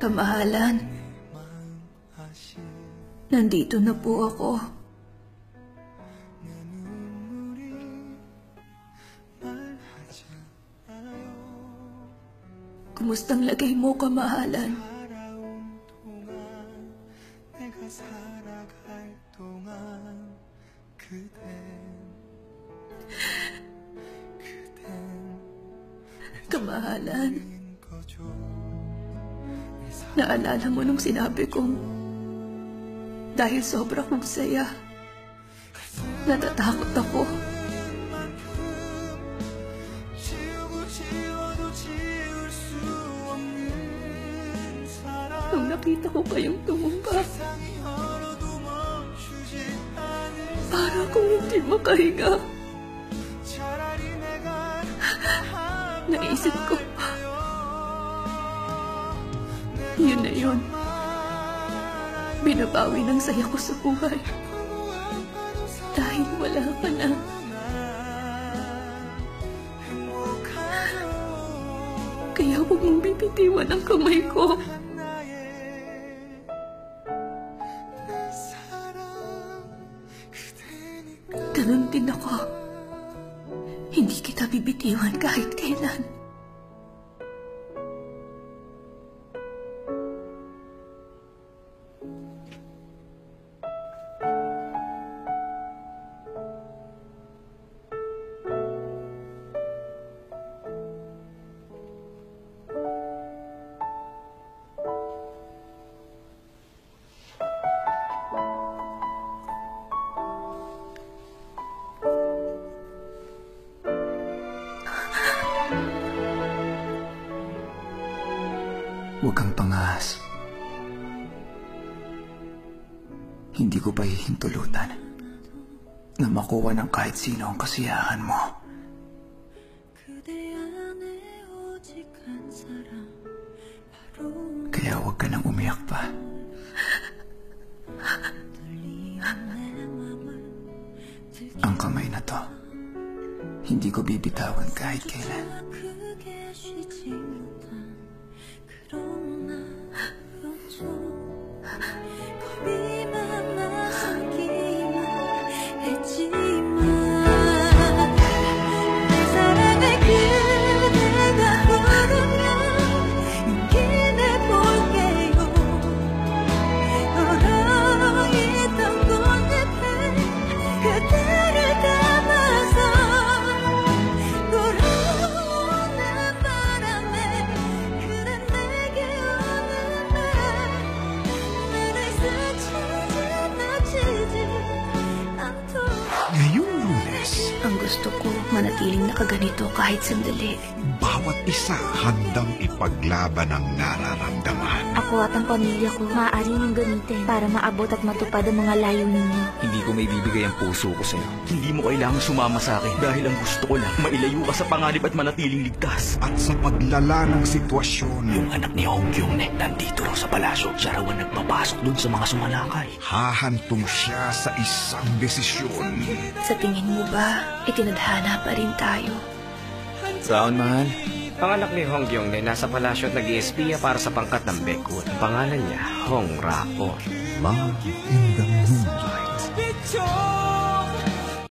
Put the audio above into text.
Kamahalan, nandito na po ako. Kumustang lagay mo, kamahalan? Kamahalan, naalala mo nung sinabi kong dahil sobra kong saya, natatakot ako. Nung nakita ko kayong tumumba, para akong hindi makahinga. Naisip ko, yun na yun. Binabawi ng saya ko sa buhay. Dahil wala ka na. Kaya huwag mong bibitiwan ang kamay ko. Ganun din ako. Hindi kita bibitiwan kahit kailan. Huwag kang pangahas. Hindi ko pa hihintulutan na makuha ng kahit sino ang kasiyahan mo. Kaya huwag ka nang umiyak pa. Ang kamay na to, hindi ko bibitawan kahit kailan. Ang gusto ko, manatiling nakaganito kahit sandali. Bawat isa handang ipaglaban ang nararamdaman. Ako at ang pamilya ko, maaari niyong gamitin para maabot at matupad ang mga layunin niyo. Hindi ko may bibigay ang puso ko sa'yo. Hindi mo kailangang sumama sa akin dahil ang gusto ko lang, mailayo ka sa panganib at manatiling ligtas. At sa paglala ng sitwasyon, Yung anak ni Hong Kyung-ne, nandito raw sa palasyo. Siya raw ang nagpapasok dun sa mga sumalakay. hahantong siya sa isang desisyon. Sa tingin mo ba, itinadhana pa rin tayo? Saan, mahal? Ang anak ni Hong Kyung-ne nasa palasyo at nag-iespiya para sa pangkat ng Baekhyun. Ang pangalan niya, Hong Ra-on. Love in the Moonlight.